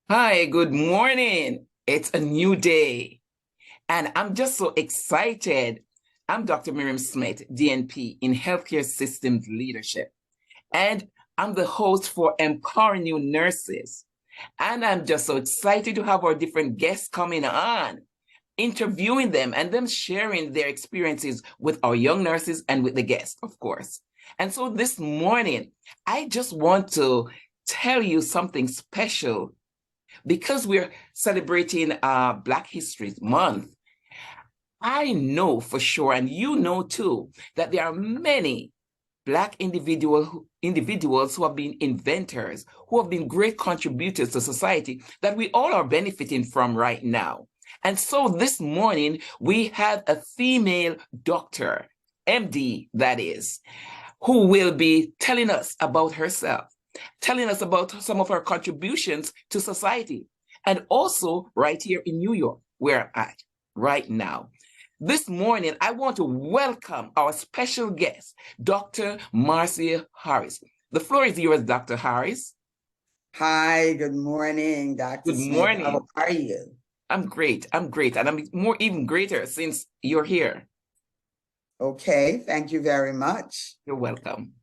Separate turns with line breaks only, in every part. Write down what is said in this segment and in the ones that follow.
Hi, good morning. It's a new day, and I'm just so excited. I'm Dr. Miriam Smith, DNP in Healthcare Systems Leadership, and I'm the host for Empowering New Nurses. And I'm just so excited to have our different guests coming on, interviewing them, and them sharing their experiences with our young nurses and with the guests, of course. And so this morning, I just want to tell you something special because we're celebrating Black History Month. I know for sure, and you know too, that there are many Black individuals who have been inventors, who have been great contributors to society that we all are benefiting from right now. And so this morning, we have a female doctor, MD, that is, who will be telling us about herself, telling us about some of her contributions to society, and also right here in New York, where I'm at right now. This morning, I want to welcome our special guest, Dr. Marcia Harris. The floor is yours, Dr. Harris.
Hi, good morning, Dr.
Good
Smith. How
morning.
are you?
I'm great. I'm great. And I'm even greater since you're here.
Okay, thank you very much.
You're welcome.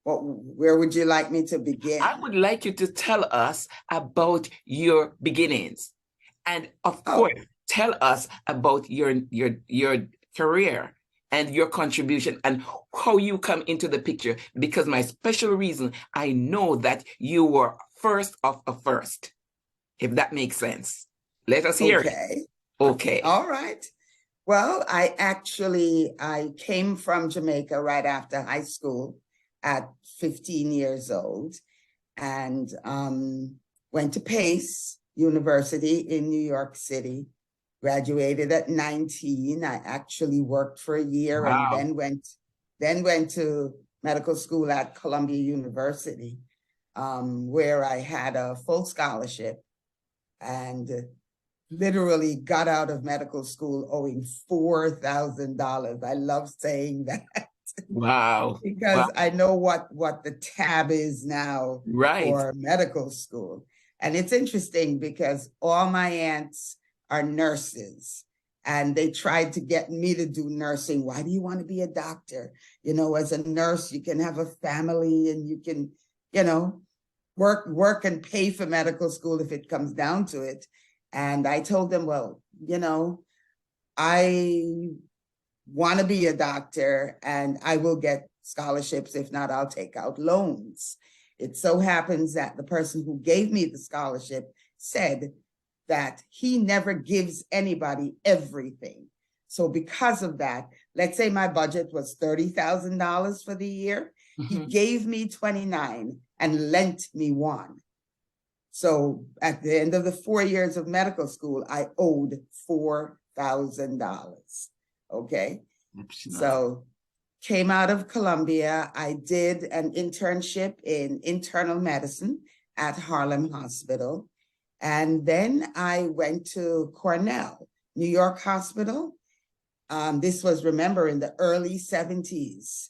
Where would you like me to
I
begin?
would like you to tell us about your beginnings. And of course,
Oh,
tell us about your career and your contribution and how you come into the picture. Because my special reason, I know that you were first of a first, if that makes sense. Let us hear it.
okay.
Okay.
All right. Well, I came from Jamaica right after high school at 15 years old and went to Pace University in New York City. Graduated at 19. I actually worked for a year and
Wow.
then went to medical school at Columbia University, where I had a full scholarship and literally got out of medical school owing $4,000. I love saying that
Wow. Wow.
because I know what the tab is now
Right.
for medical school. And it's interesting because all my aunts are nurses and they tried to get me to do nursing. Why do you want to be a doctor? You know, as a nurse, you can have a family and you can, you know, work and pay for medical school if it comes down to it. And I told them, well, you know, I want to be a doctor and I will get scholarships. If not, I'll take out loans. It so happens that the person who gave me the scholarship said that he never gives anybody everything. So because of that, let's say my budget was $30,000 for the year. He gave me 29 and lent me one. So at the end of the 4 years of medical school, I owed $4,000. Okay. So came out of Columbia. I did an internship in internal medicine at Harlem Hospital. And then I went to Cornell, New York Hospital. This was, remember, in the early 70s.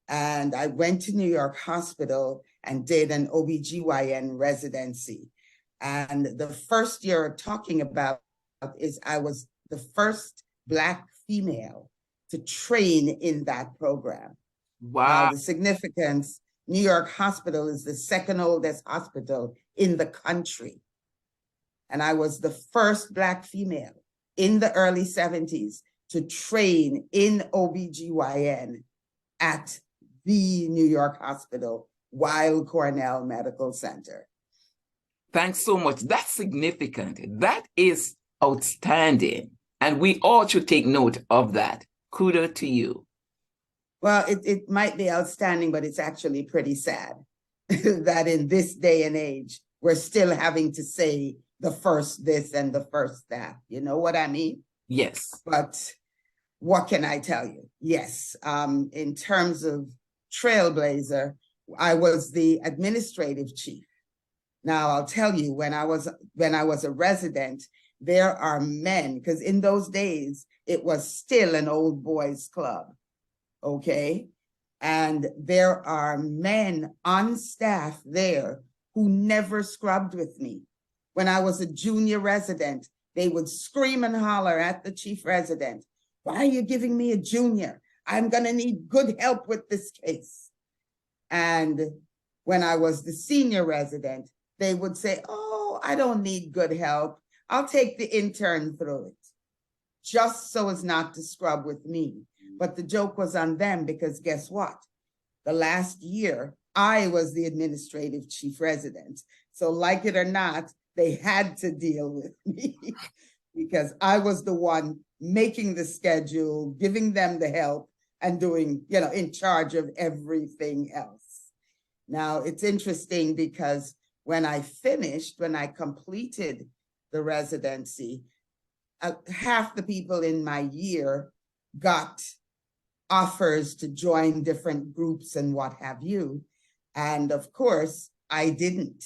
And I went to New York Hospital and did an OBGYN residency. And the first year talking about is I was the first Black female to train in that program. Now,
Wow.
the significance, New York Hospital is the second oldest hospital in the country. And I was the first Black female in the early 70s to train in OBGYN at the New York Hospital, Weill Cornell Medical Center.
Thanks so much. That's significant. That is outstanding. And we all should take note of that. Kudos to you.
Well, it might be outstanding, but it's actually pretty sad that in this day and age, we're still having to say the first this and the first that. You know what I mean?
Yes.
But what can I tell you? Yes, in terms of Trailblazer, I was the administrative chief. Now I'll tell you, when I was a resident, there are men, because in those days it was still an old boys club, okay? And there are men on staff there who never scrubbed with me. When I was a junior resident, they would scream and holler at the chief resident, "Why are you giving me a junior? I'm gonna need good help with this case." And when I was the senior resident, they would say, "Oh, I don't need good help. I'll take the intern through it," just so as not to scrub with me. But the joke was on them, because guess what? The last year, I was the administrative chief resident. So like it or not, they had to deal with me because I was the one making the schedule, giving them the help, and doing, in charge of everything else. Now, it's interesting because when I completed the residency, half the people in my year got offers to join different groups and what have you. And of course, I didn't,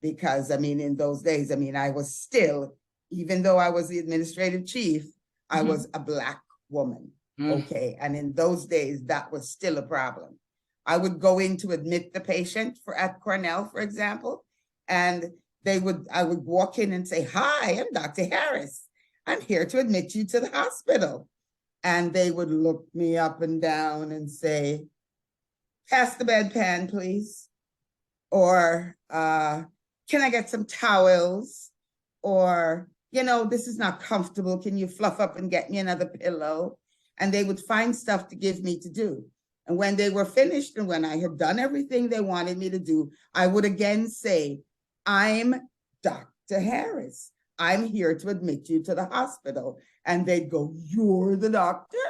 because in those days, I was still, even though I was the administrative chief, I was a Black woman. Okay. And in those days, that was still a problem. I would go in to admit the patient at Cornell, for example, and I would walk in and say, "Hi, I'm Dr. Harris. I'm here to admit you to the hospital." And they would look me up and down and say, "Pass the bedpan, please." Or, "Can I get some towels?" Or, "This is not comfortable. Can you fluff up and get me another pillow?" And they would find stuff to give me to do. And when they were finished and when I had done everything they wanted me to do, I would again say, "I'm Dr. Harris. I'm here to admit you to the hospital." And they'd go, "You're the doctor?"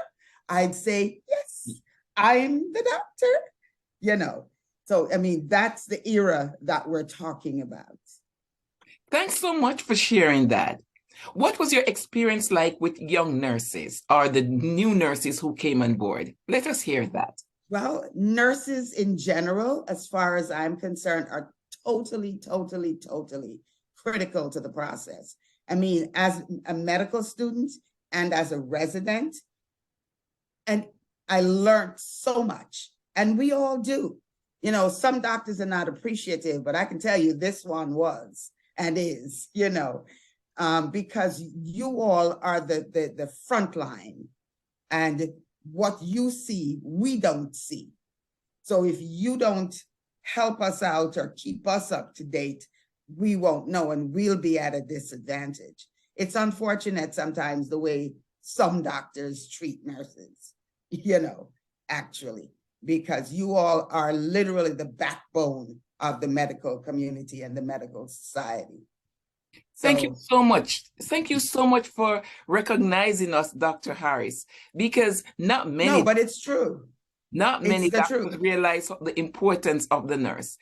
I'd say, "Yes, I'm the doctor." So, that's the era that we're talking about.
Thanks so much for sharing that. What was your experience like with young nurses or the new nurses who came on board? Let us hear that.
Well, nurses in general, as far as I'm concerned, are totally, totally, totally critical to the process. As a medical student and as a resident, and I learned so much, and we all do. Some doctors are not appreciative, but I can tell you this one was and is, because you all are the front line, and what you see, we don't see. So if you don't help us out or keep us up to date, we won't know, and we'll be at a disadvantage. It's unfortunate sometimes the way some doctors treat nurses, actually, because you all are literally the backbone of the medical community and the medical society.
Thank you so much. Thank you so much for recognizing us, Dr. Harris, because not many.
No, but it's true.
Not many doctors realize the importance of the nurse.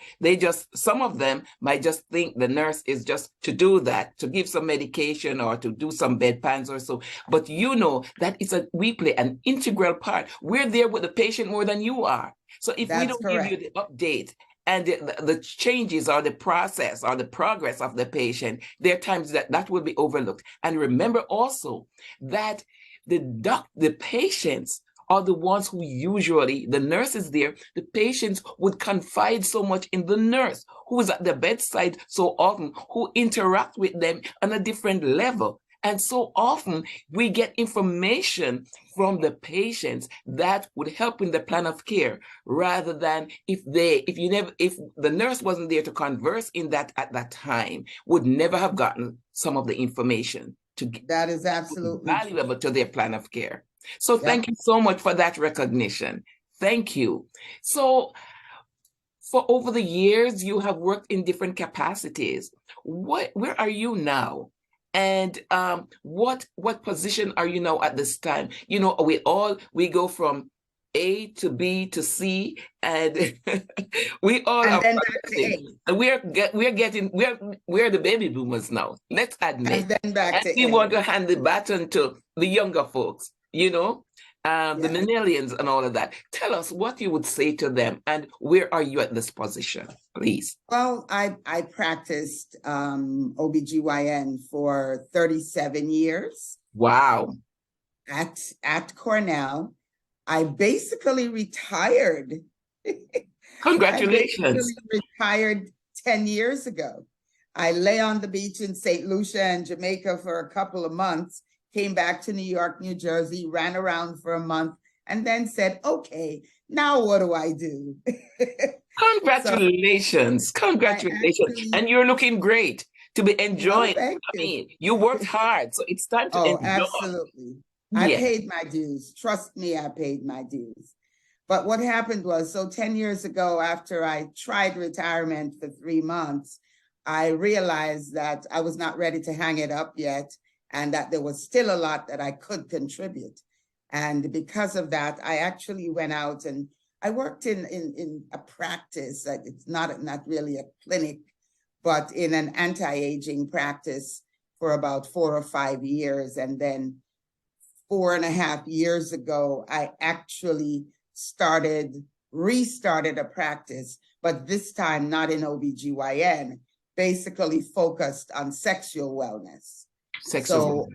Some of them might just think the nurse is just to do that, to give some medication or to do some bedpans or so. But that we play an integral part. We're there with the patient more than you are. So if we don't give you the update and the changes or the process or the progress of the patient, there are times that will be overlooked. And remember also that the patients are the ones who usually, the nurses there, the patients would confide so much in the nurse who is at the bedside so often, who interact with them on a different level. And so often we get information from the patients that would help in the plan of care, rather than if the nurse wasn't there to converse at that time, would never have gotten some of the information
that is absolutely
valuable to their plan of care. So thank you so much for that recognition. Thank you. So for over the years, you have worked in different capacities. Where are you now? And what position are you now at this time? We go from A to B to C, and we all are progressing. We're the baby boomers now. Let's admit.
And then back to
we want to hand the baton to the younger folks. The millennials and all of that. Tell us what you would say to them, and where are you at this position, please?
Well, I practiced OBGYN for 37 years.
Wow.
At Cornell. I basically retired.
Congratulations.
Retired 10 years ago. I lay on the beach in St. Lucia and Jamaica for a couple of months, came back to New York, New Jersey, ran around for a month, and then said, okay, now what do I do?
Congratulations.
So
Congratulations.
actually,
And you're looking great to be
well,
enjoying.
thank
I
you.
mean, you worked hard, so it's time to
Oh,
enjoy.
absolutely. I
Yeah.
paid my dues. Trust me, I paid my dues. But what happened was, so 10 years ago, after I tried retirement for 3 months, I realized that I was not ready to hang it up yet, and that there was still a lot that I could contribute. And because of that, I actually went out and I worked in a practice. It's not really a clinic, but in an anti-aging practice for about 4 or 5 years. And then 4.5 years ago, I actually restarted a practice, but this time not in OBGYN, basically focused on sexual wellness. So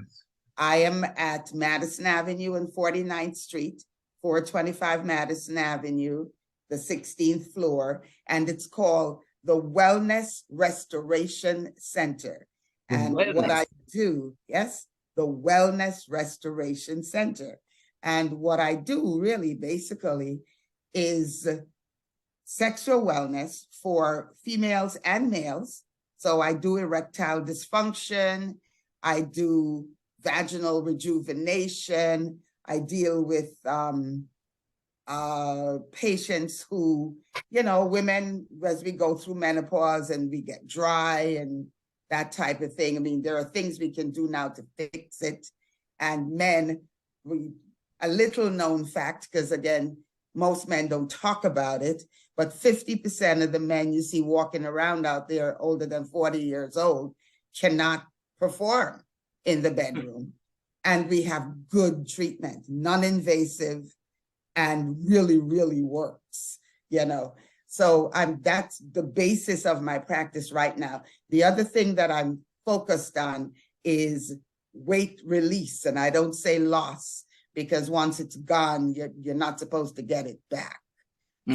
I am at Madison Avenue and 49th Street, 425 Madison Avenue, the 16th floor, and it's called the Wellness Restoration Center. And what I do, yes, the Wellness Restoration Center. And what I do really basically is sexual wellness for females and males. So I do erectile dysfunction, I do vaginal rejuvenation, I deal with patients who, women, as we go through menopause and we get dry and that type of thing. I mean, there are things we can do now to fix it. And men, a little known fact, because again, most men don't talk about it, but 50% of the men you see walking around out there older than 40 years old cannot perform in the bedroom. And we have good treatment, non-invasive, and really, really works, So that's the basis of my practice right now. The other thing that I'm focused on is weight release, and I don't say loss, because once it's gone, you're not supposed to get it back.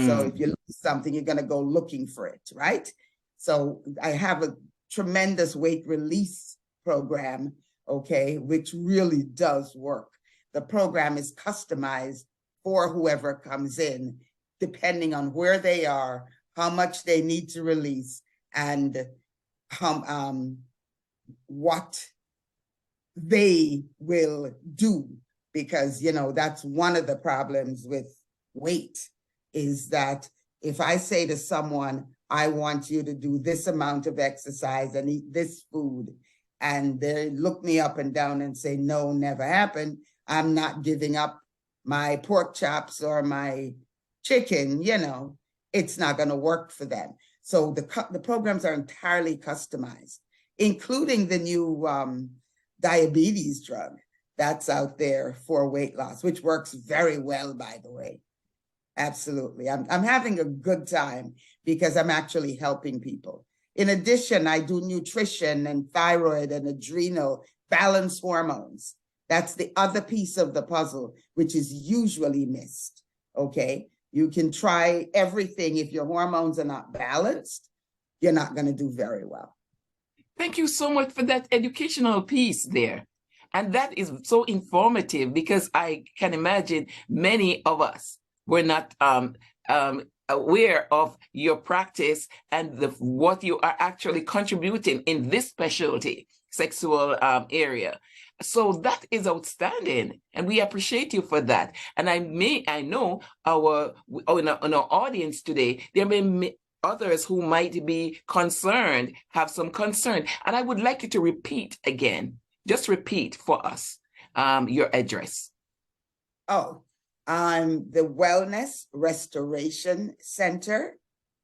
So if you lose something, you're going to go looking for it, right? So I have a tremendous weight release program, okay, which really does work. The program is customized for whoever comes in, depending on where they are, how much they need to release, and what they will do. Because, that's one of the problems with weight, is that if I say to someone, I want you to do this amount of exercise and eat this food, and they look me up and down and say, no, never happened, I'm not giving up my pork chops or my chicken, it's not going to work for them. So the programs are entirely customized, including the new diabetes drug that's out there for weight loss, which works very well, by the way. Absolutely. I'm having a good time because I'm actually helping people. In addition, I do nutrition and thyroid and adrenal balance hormones. That's the other piece of the puzzle, which is usually missed, okay? You can try everything. If your hormones are not balanced, you're not going to do very well.
Thank you so much for that educational piece there. And that is so informative, because I can imagine many of us were not aware of your practice and what you are actually contributing in this specialty, sexual area. So that is outstanding, and we appreciate you for that. And I know in our audience today, there may be others who might be concerned, have some concern. And I would like you to repeat again. Just repeat for us your address.
Oh, the Wellness Restoration Center,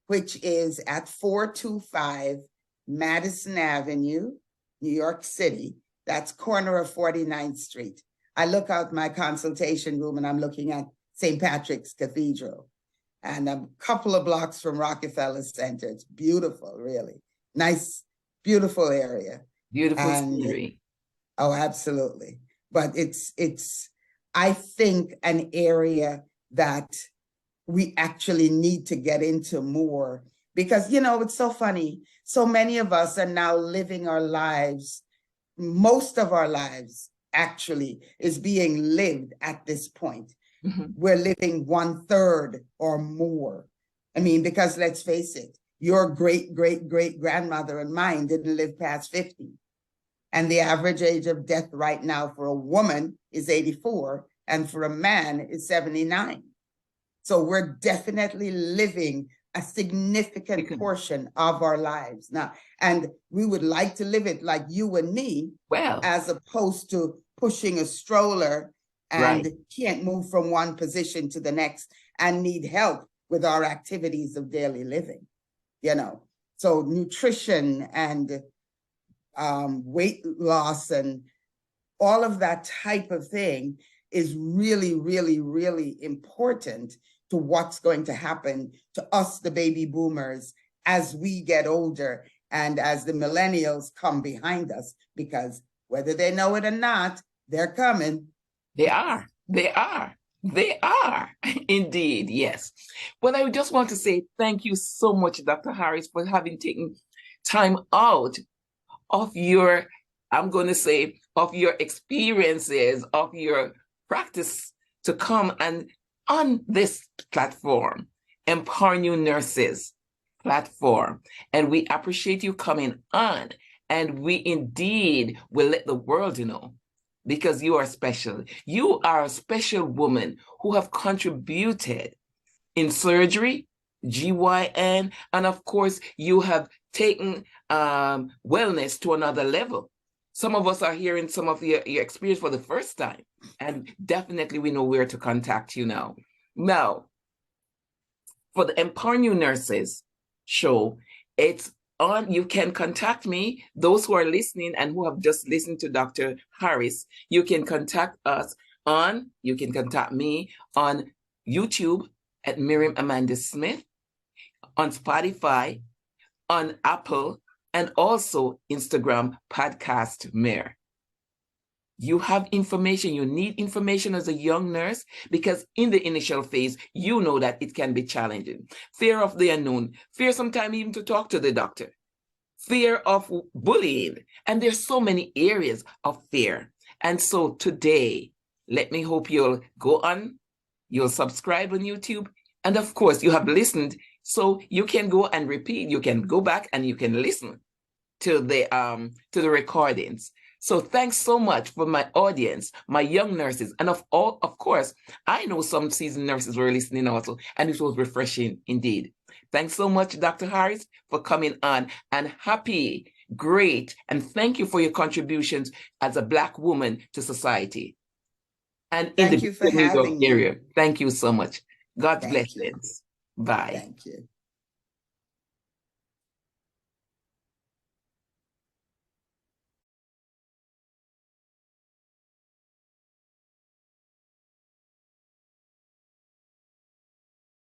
which is at 425 Madison Avenue, New York City. That's corner of 49th Street. I look out my consultation room and I'm looking at St. Patrick's Cathedral. And I'm a couple of blocks from Rockefeller Center. It's beautiful, really. Nice, beautiful area.
Beautiful scenery.
Oh, absolutely. But it's, I think, an area that we actually need to get into more, Because, you know, it's so funny. So many of us are now living our lives. Most of our lives actually is being lived at this point. We're living 1/3 or more. I mean, because let's face it, your great-great-great-grandmother and mine didn't live past 50. And the average age of death right now for a woman is 84, and for a man is 79. So we're definitely living a significant portion of our lives now. And we would like to live it like you and me, as opposed to pushing a stroller and can't move from one position to the next and need help with our activities of daily living, you know. So nutrition and weight loss and all of that type of thing is really, really, really important to what's going to happen to us, the baby boomers, as we get older and as the millennials come behind us, because whether they know it or not, they're coming.
They are. They are. They are. Indeed, yes. Well, I just want to say thank you so much, Dr. Harris, for having taken time out of your, I'm going to say, of your experiences, of your practice to come and on this platform, Empowering You Nurses platform. And we appreciate you coming on. And we indeed will let the world know, because you are special. You are a special woman who have contributed in surgery, GYN, and of course, you have taken wellness to another level. Some of us are hearing some of your experience for the first time, and definitely we know where to contact you now. Now, for the Empowering You Nurses show, it's on, you can contact me. Those who are listening and who have just listened to Dr. Harris, you can contact us on, you can contact me on YouTube at Miriam Amanda Smith, on Spotify, on Apple, and also Instagram podcast Mir. You have information, you need information as a young nurse, because in the initial phase, you know that it can be challenging. Fear of the unknown, fear sometimes even to talk to the doctor, fear of bullying, and there's so many areas of fear. And so today, let me hope you'll go on, you'll subscribe on YouTube, and of course, you have listened, so you can go and repeat, you can go back and you can listen to the recordings. So thanks so much for my audience, my young nurses. And of course, I know some seasoned nurses were listening also, and it was refreshing indeed. Thanks so much, Dr. Harris, for coming on, and happy, great, and thank you for your contributions as a Black woman to society. And
thank you for having me.
Thank you so much. God's blessings. Bye.
Thank you.